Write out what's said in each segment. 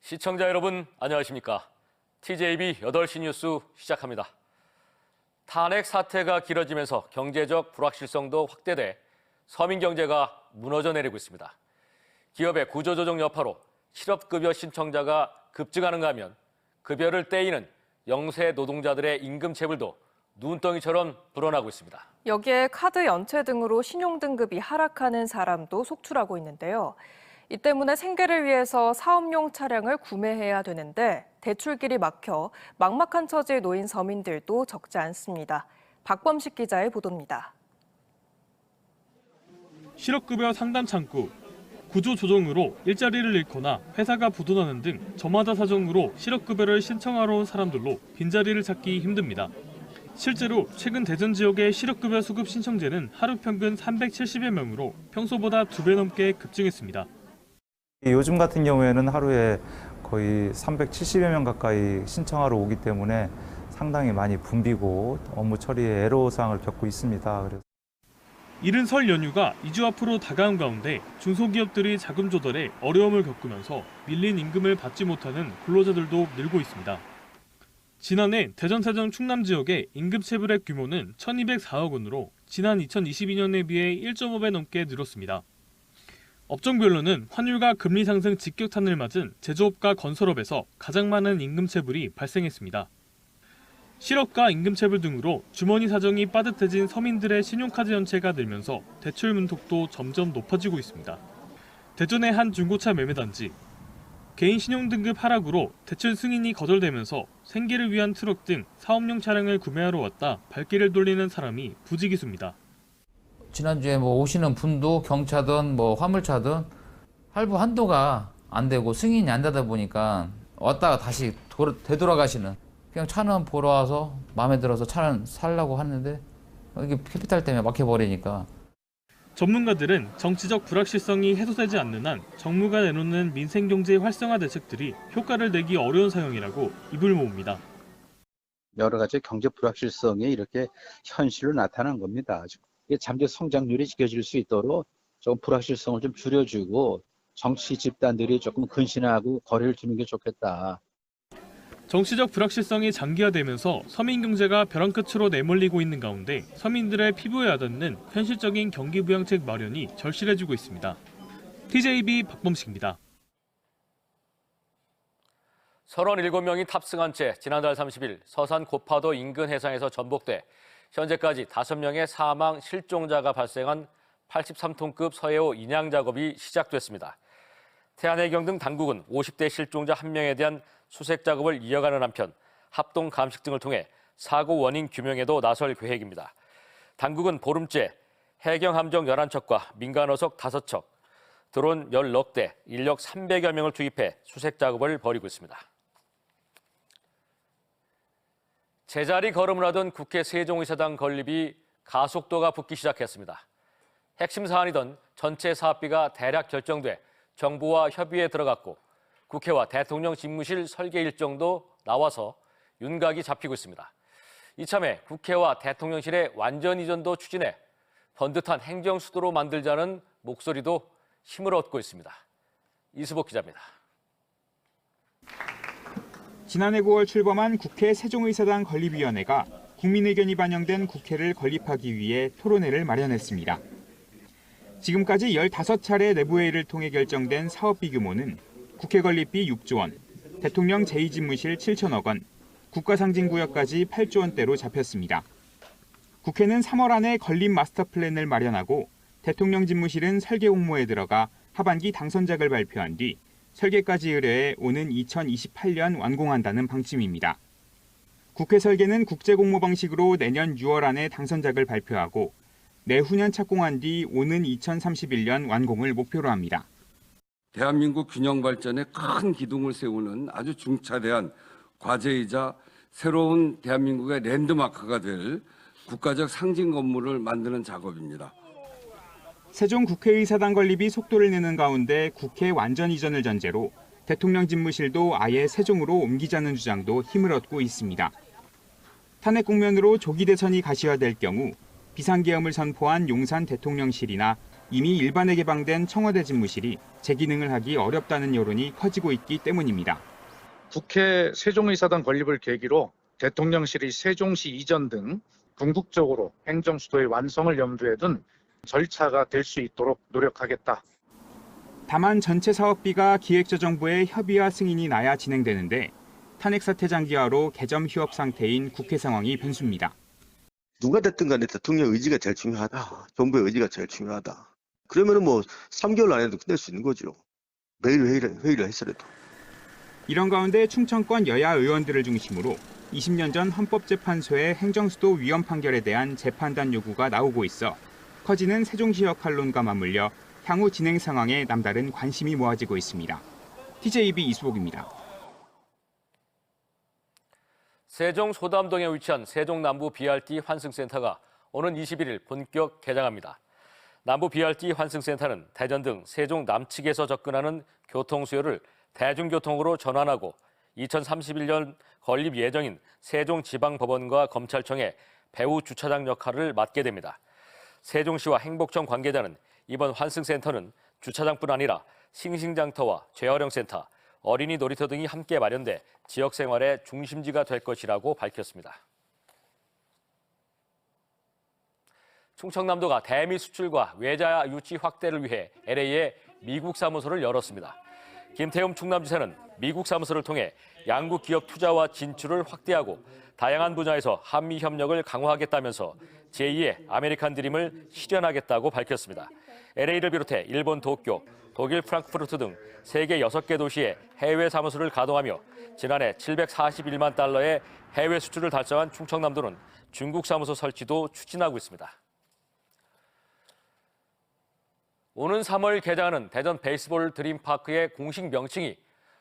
시청자 여러분 안녕하십니까? TJB 8시 뉴스 시작합니다. 탄핵 사태가 길어지면서 경제적 불확실성도 확대돼 서민 경제가 무너져 내리고 있습니다. 기업의 구조조정 여파로 실업급여 신청자가 급증하는가 하면 급여를 떼이는 영세 노동자들의 임금체불도 눈덩이처럼 불어나고 있습니다. 여기에 카드 연체 등으로 신용등급이 하락하는 사람도 속출하고 있는데요. 이 때문에 생계를 위해서 사업용 차량을 구매해야 되는데 대출길이 막혀 막막한 처지에 놓인 서민들도 적지 않습니다. 박범식 기자의 보도입니다. 실업급여 상담 창구, 구조조정으로 일자리를 잃거나 회사가 부도나는 등 저마다 사정으로 실업급여를 신청하러 온 사람들로 빈자리를 찾기 힘듭니다. 실제로 최근 대전 지역의 실업급여 수급 신청제는 하루 평균 370여 명으로 평소보다 2배 넘게 급증했습니다. 요즘 같은 경우에는 하루에 거의 370여 명 가까이 신청하러 오기 때문에 상당히 많이 붐비고 업무 처리에 애로사항을 겪고 있습니다. 이른 설 연휴가 2주 앞으로 다가온 가운데 중소기업들이 자금 조달에 어려움을 겪으면서 밀린 임금을 받지 못하는 근로자들도 늘고 있습니다. 지난해 대전, 세종, 충남 지역의 임금체불액 규모는 1,204억 원으로 지난 2022년에 비해 1.5배 넘게 늘었습니다. 업종별로는 환율과 금리 상승 직격탄을 맞은 제조업과 건설업에서 가장 많은 임금체불이 발생했습니다. 실업과 임금체불 등으로 주머니 사정이 빠듯해진 서민들의 신용카드 연체가 늘면서 대출 문턱도 점점 높아지고 있습니다. 대전의 한 중고차 매매단지, 개인 신용등급 하락으로 대출 승인이 거절되면서 생계를 위한 트럭 등 사업용 차량을 구매하러 왔다 발길을 돌리는 사람이 부지기수입니다. 지난주에 오시는 분도 경차든 화물차든 할부 한도가 안 되고 승인이 안 되다 보니까 왔다가 다시 되돌아가시는, 그냥 차는 보러 와서 마음에 들어서 차는 살려고 하는데 이게 캐피탈 때문에 막혀버리니까. 전문가들은 정치적 불확실성이 해소되지 않는 한 정부가 내놓는 민생경제 활성화 대책들이 효과를 내기 어려운 상황이라고 입을 모읍니다. 여러 가지 경제 불확실성이 이렇게 현실로 나타난 겁니다. 잠재 성장률이 지켜질 수 있도록 좀 불확실성을 좀 줄여주고 정치 집단들이 조금 근신하고 거리를 두는 게 좋겠다. 정치적 불확실성이 장기화되면서 서민 경제가 벼랑 끝으로 내몰리고 있는 가운데 서민들의 피부에 와닿는 현실적인 경기 부양책 마련이 절실해지고 있습니다. TJB 박범식입니다. 37명이 탑승한 채 지난달 30일 서산 고파도 인근 해상에서 전복돼 현재까지 5명의 사망 실종자가 발생한 83톤급 서해호 인양 작업이 시작됐습니다. 태안해경 등 당국은 50대 실종자 1명에 대한 수색 작업을 이어가는 한편 합동 감식 등을 통해 사고 원인 규명에도 나설 계획입니다. 당국은 보름째 해경 함정 11척과 민간 어석 5척, 드론 10대, 인력 300여 명을 투입해 수색 작업을 벌이고 있습니다. 제자리 걸음을 하던 국회 세종의사당 건립이 가속도가 붙기 시작했습니다. 핵심 사안이던 전체 사업비가 대략 결정돼 정부와 협의에 들어갔고 국회와 대통령 집무실 설계 일정도 나와서 윤곽이 잡히고 있습니다. 이참에 국회와 대통령실의 완전 이전도 추진해 번듯한 행정수도로 만들자는 목소리도 힘을 얻고 있습니다. 이수복 기자입니다. 지난해 9월 출범한 국회 세종의사당 건립위원회가 국민 의견이 반영된 국회를 건립하기 위해 토론회를 마련했습니다. 지금까지 15차례 내부회의를 통해 결정된 사업비 규모는 국회 건립비 6조 원, 대통령 제2집무실 7천억 원, 국가상징구역까지 8조 원대로 잡혔습니다. 국회는 3월 안에 건립 마스터 플랜을 마련하고 대통령 집무실은 설계 공모에 들어가 하반기 당선작을 발표한 뒤 설계까지 의뢰해 오는 2028년 완공한다는 방침입니다. 국회 설계는 국제공모 방식으로 내년 6월 안에 당선작을 발표하고 내후년 착공한 뒤 오는 2031년 완공을 목표로 합니다. 대한민국 균형 발전에 큰 기둥을 세우는 아주 중차대한 과제이자 새로운 대한민국의 랜드마크가 될 국가적 상징 건물을 만드는 작업입니다. 세종 국회의사당 건립이 속도를 내는 가운데 국회 완전 이전을 전제로 대통령 집무실도 아예 세종으로 옮기자는 주장도 힘을 얻고 있습니다. 탄핵 국면으로 조기 대선이 가시화될 경우 비상계엄을 선포한 용산 대통령실이나 이미 일반에 개방된 청와대 집무실이 재기능을 하기 어렵다는 여론이 커지고 있기 때문입니다. 국회 세종의사당 건립을 계기로 대통령실이 세종시 이전 등 궁극적으로 행정수도의 완성을 염두에 둔 절차가 될 수 있도록 노력하겠다. 다만 전체 사업비가 기획재정부의 협의와 승인이 나야 진행되는데 탄핵 사태 장기화로 개점 휴업 상태인 국회 상황이 변수입니다. 누가 됐든 간에 대통령 의지가 제일 중요하다. 정부의 의지가 제일 중요하다. 그러면은 뭐 3개월 안에도 끝낼 수 있는 거죠. 매일 회의를 했으라도. 이런 가운데 충청권 여야 의원들을 중심으로 20년 전 헌법재판소의 행정수도 위헌 판결에 대한 재판단 요구가 나오고 있어 커지는 세종시 역할론과 맞물려 향후 진행 상황에 남다른 관심이 모아지고 있습니다. TJB 이수복입니다. 세종 소담동에 위치한 세종남부 BRT 환승센터가 오는 21일 본격 개장합니다. 남부 BRT 환승센터는 대전 등 세종 남측에서 접근하는 교통 수요를 대중교통으로 전환하고 2031년 건립 예정인 세종지방법원과 검찰청의 배후 주차장 역할을 맡게 됩니다. 세종시와 행복청 관계자는 이번 환승센터는 주차장뿐 아니라 싱싱장터와 재활용센터, 어린이 놀이터 등이 함께 마련돼 지역 생활의 중심지가 될 것이라고 밝혔습니다. 충청남도가 대미 수출과 외자 유치 확대를 위해 LA에 미국 사무소를 열었습니다. 김태흠 충남지사는 미국 사무소를 통해 양국 기업 투자와 진출을 확대하고 다양한 분야에서 한미 협력을 강화하겠다면서 제2의 아메리칸 드림을 실현하겠다고 밝혔습니다. LA를 비롯해 일본 도쿄, 독일 프랑크푸르트 등 세계 6개 도시에 해외 사무소를 가동하며 지난해 741만 달러의 해외 수출을 달성한 충청남도는 중국 사무소 설치도 추진하고 있습니다. 오는 3월 개장하는 대전 베이스볼 드림파크의 공식 명칭이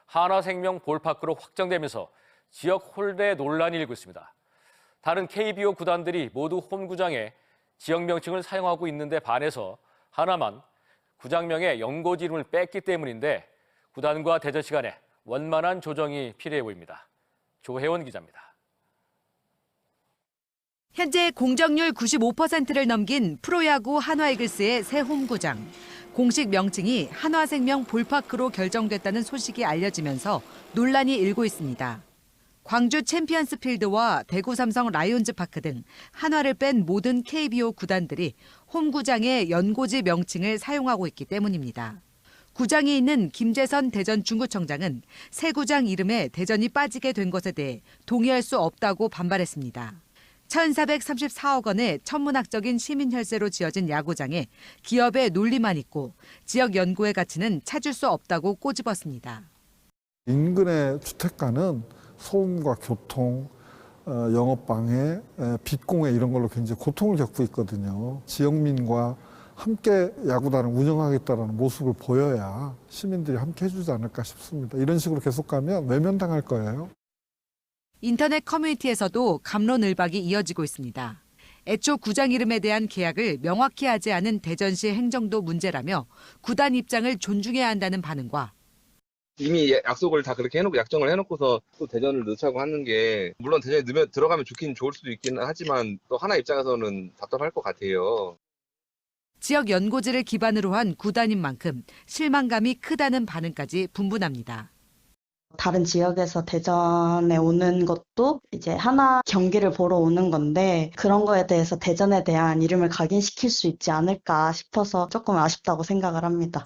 한화생명 볼파크로 확정되면서 지역 홀대 논란이 일고 있습니다. 다른 KBO 구단들이 모두 홈구장에 지역 명칭을 사용하고 있는데 반해서 하나만 구장명의 연고지 이름을 뺐기 때문인데 구단과 대전시 간에 원만한 조정이 필요해 보입니다. 조혜원 기자입니다. 현재 공정률 95%를 넘긴 프로야구 한화이글스의 새 홈구장. 공식 명칭이 한화생명 볼파크로 결정됐다는 소식이 알려지면서 논란이 일고 있습니다. 광주 챔피언스 필드와 대구 삼성 라이온즈 파크 등 한화를 뺀 모든 KBO 구단들이 홈구장의 연고지 명칭을 사용하고 있기 때문입니다. 구장이 있는 김재선 대전 중구청장은 새 구장 이름에 대전이 빠지게 된 것에 대해 동의할 수 없다고 반발했습니다. 1,434억 원의 천문학적인 시민 혈세로 지어진 야구장에 기업의 논리만 있고 지역 연구의 가치는 찾을 수 없다고 꼬집었습니다. 인근의 주택가는 소음과 교통, 영업방해, 빚공해 이런 걸로 굉장히 고통을 겪고 있거든요. 지역민과 함께 야구단을 운영하겠다는 모습을 보여야 시민들이 함께 해주지 않을까 싶습니다. 이런 식으로 계속 가면 외면당할 거예요. 인터넷 커뮤니티에서도 갑론을박이 이어지고 있습니다. 애초 구장 이름에 대한 계약을 명확히 하지 않은 대전시 행정도 문제라며 구단 입장을 존중해야 한다는 반응과 이미 약속을 다 그렇게 해놓고 약정을 해놓고서 또 대전을 넣자고 하는 게 물론 대전에 들어가면 좋긴 좋을 수도 있기는 하지만 또 하나 입장에서는 답답할 것 같아요. 지역 연고지를 기반으로 한 구단인 만큼 실망감이 크다는 반응까지 분분합니다. 다른 지역에서 대전에 오는 것도 이제 하나 경기를 보러 오는 건데 그런 거에 대해서 대전에 대한 이름을 각인시킬 수 있지 않을까 싶어서 조금 아쉽다고 생각을 합니다.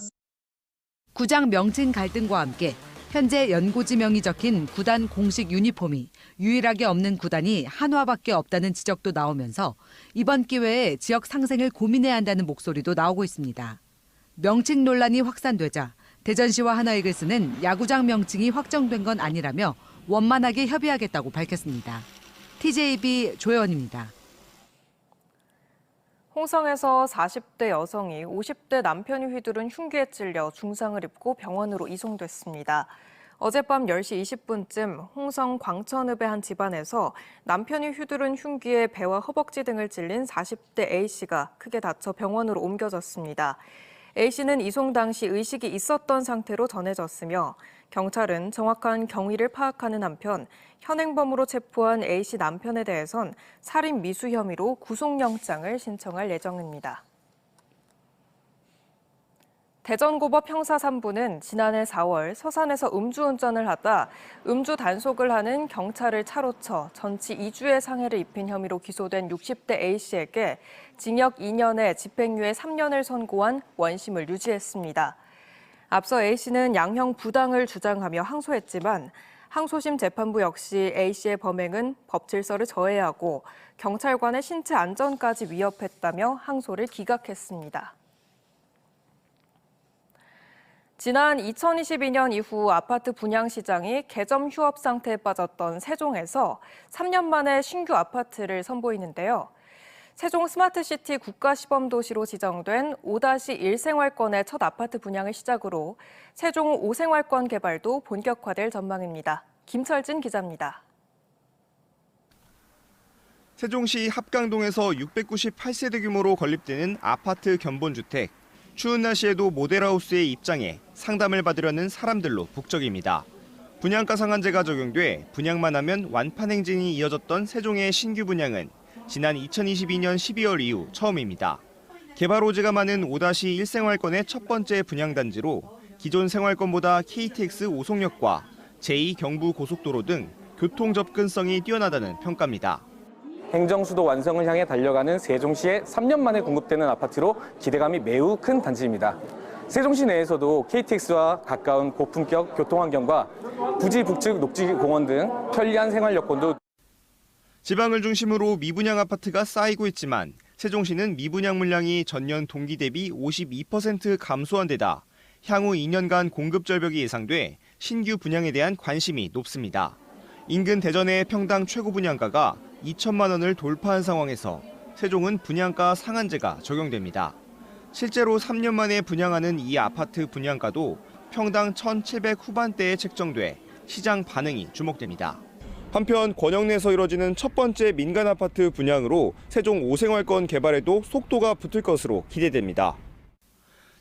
구장 명칭 갈등과 함께 현재 연고지명이 적힌 구단 공식 유니폼이 유일하게 없는 구단이 한화밖에 없다는 지적도 나오면서 이번 기회에 지역 상생을 고민해야 한다는 목소리도 나오고 있습니다. 명칭 논란이 확산되자 대전시와 한화이글스는 야구장 명칭이 확정된 건 아니라며 원만하게 협의하겠다고 밝혔습니다. TJB 조혜원입니다. 홍성에서 40대 여성이 50대 남편이 휘두른 흉기에 찔려 중상을 입고 병원으로 이송됐습니다. 어젯밤 10시 20분쯤 홍성 광천읍의 한 집안에서 남편이 휘두른 흉기에 배와 허벅지 등을 찔린 40대 A씨가 크게 다쳐 병원으로 옮겨졌습니다. A씨는 이송 당시 의식이 있었던 상태로 전해졌으며 경찰은 정확한 경위를 파악하는 한편 현행범으로 체포한 A씨 남편에 대해선 살인 미수 혐의로 구속영장을 신청할 예정입니다. 대전고법 형사 3부는 지난해 4월 서산에서 음주운전을 하다 음주 단속을 하는 경찰을 차로 쳐 전치 2주의 상해를 입힌 혐의로 기소된 60대 A씨에게 징역 2년에 집행유예 3년을 선고한 원심을 유지했습니다. 앞서 A씨는 양형 부당을 주장하며 항소했지만 항소심 재판부 역시 A씨의 범행은 법 질서를 저해하고 경찰관의 신체 안전까지 위협했다며 항소를 기각했습니다. 지난 2022년 이후 아파트 분양 시장이 개점 휴업 상태에 빠졌던 세종에서 3년 만에 신규 아파트를 선보이는데요. 세종 스마트시티 국가시범도시로 지정된 5-1 생활권의 첫 아파트 분양을 시작으로 세종 5생활권 개발도 본격화될 전망입니다. 김철진 기자입니다. 세종시 합강동에서 698세대 규모로 건립되는 아파트 견본주택. 추운 날씨에도 모델하우스에 입장해 상담을 받으려는 사람들로 북적입니다. 분양가 상한제가 적용돼 분양만 하면 완판 행진이 이어졌던 세종의 신규 분양은 지난 2022년 12월 이후 처음입니다. 개발 호재가 많은 5-1 생활권의 첫 번째 분양단지로 기존 생활권보다 KTX 오송역과 제2경부고속도로 등 교통 접근성이 뛰어나다는 평가입니다. 행정수도 완성을 향해 달려가는 세종시에 3년 만에 공급되는 아파트로 기대감이 매우 큰 단지입니다. 세종시 내에서도 KTX와 가까운 고품격 교통환경과 부지 북측 녹지공원 등 편리한 생활 여건도 지방을 중심으로 미분양 아파트가 쌓이고 있지만 세종시는 미분양 물량이 전년 동기 대비 52% 감소한 데다 향후 2년간 공급 절벽이 예상돼 신규 분양에 대한 관심이 높습니다. 인근 대전의 평당 최고 분양가가 2천만 원을 돌파한 상황에서 세종은 분양가 상한제가 적용됩니다. 실제로 3년 만에 분양하는 이 아파트 분양가도 평당 1,700 후반대에 책정돼 시장 반응이 주목됩니다. 한편 권역 내에서 이뤄지는 첫 번째 민간 아파트 분양으로 세종 5생활권 개발에도 속도가 붙을 것으로 기대됩니다.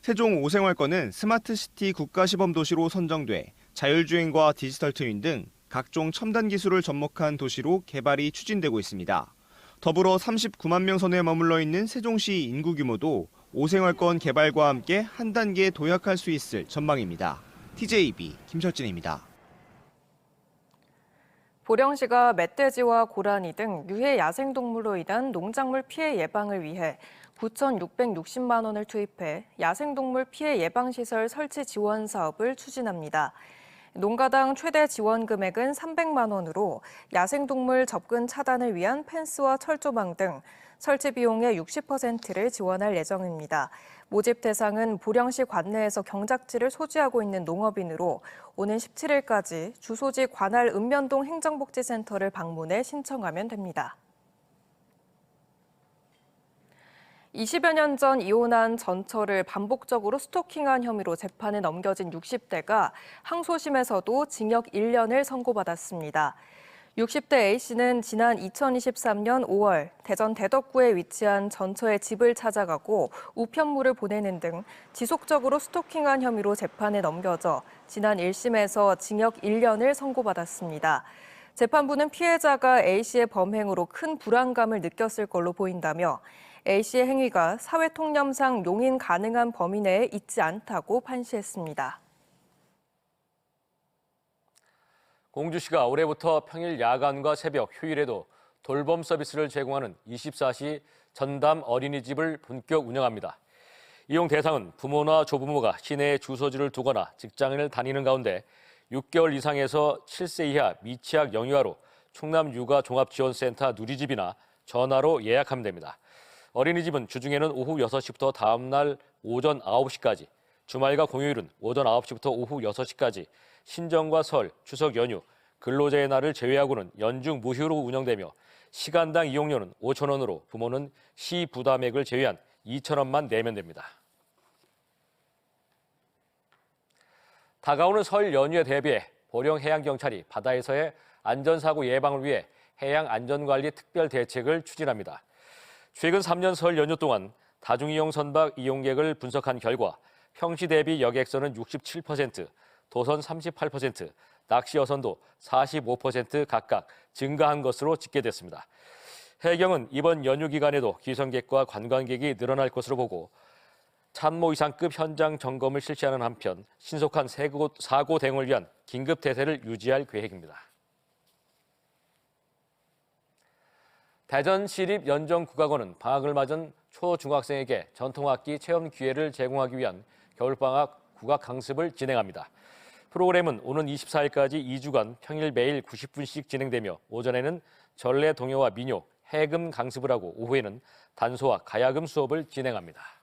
세종 5생활권은 스마트시티 국가시범도시로 선정돼 자율주행과 디지털 트윈 등 각종 첨단 기술을 접목한 도시로 개발이 추진되고 있습니다. 더불어 39만 명 선에 머물러 있는 세종시 인구 규모도 5생활권 개발과 함께 한 단계 도약할 수 있을 전망입니다. TJB 김철진입니다. 보령시가 멧돼지와 고라니 등 유해 야생동물로 인한 농작물 피해 예방을 위해 9,660만 원을 투입해 야생동물 피해 예방시설 설치 지원 사업을 추진합니다. 농가당 최대 지원 금액은 300만 원으로 야생동물 접근 차단을 위한 펜스와 철조망 등 설치 비용의 60%를 지원할 예정입니다. 모집 대상은 보령시 관내에서 경작지를 소지하고 있는 농업인으로 오는 17일까지 주소지 관할 읍면동 행정복지센터를 방문해 신청하면 됩니다. 20여 년 전 이혼한 전처를 반복적으로 스토킹한 혐의로 재판에 넘겨진 60대가 항소심에서도 징역 1년을 선고받았습니다. 60대 A씨는 지난 2023년 5월 대전 대덕구에 위치한 전처의 집을 찾아가고 우편물을 보내는 등 지속적으로 스토킹한 혐의로 재판에 넘겨져 지난 1심에서 징역 1년을 선고받았습니다. 재판부는 피해자가 A씨의 범행으로 큰 불안감을 느꼈을 걸로 보인다며 A씨의 행위가 사회통념상 용인 가능한 범위 내에 있지 않다고 판시했습니다. 공주시가 올해부터 평일 야간과 새벽, 휴일에도 돌봄 서비스를 제공하는 24시 전담 어린이집을 본격 운영합니다. 이용 대상은 부모나 조부모가 시내에 주소지를 두거나 직장을 다니는 가운데 6개월 이상에서 7세 이하 미취학 영유아로 충남 육아종합지원센터 누리집이나 전화로 예약하면 됩니다. 어린이집은 주중에는 오후 6시부터 다음 날 오전 9시까지, 주말과 공휴일은 오전 9시부터 오후 6시까지, 신정과 설, 추석 연휴, 근로자의 날을 제외하고는 연중 무휴로 운영되며 시간당 이용료는 5,000원으로 부모는 시 부담액을 제외한 2,000원만 내면 됩니다. 다가오는 설 연휴에 대비해 보령해양경찰이 바다에서의 안전사고 예방을 위해 해양안전관리 특별 대책을 추진합니다. 최근 3년 설 연휴 동안 다중이용 선박 이용객을 분석한 결과 평시 대비 여객선은 67%, 도선 38%, 낚시 여선도 45% 각각 증가한 것으로 집계됐습니다. 해경은 이번 연휴 기간에도 귀성객과 관광객이 늘어날 것으로 보고 참모 이상급 현장 점검을 실시하는 한편 신속한 사고 대응을 위한 긴급 태세를 유지할 계획입니다. 대전시립연정국악원은 방학을 맞은 초중학생에게 전통악기 체험 기회를 제공하기 위한 겨울방학 국악 강습을 진행합니다. 프로그램은 오는 24일까지 2주간 평일 매일 90분씩 진행되며 오전에는 전래 동요와 민요, 해금 강습을 하고 오후에는 단소와 가야금 수업을 진행합니다.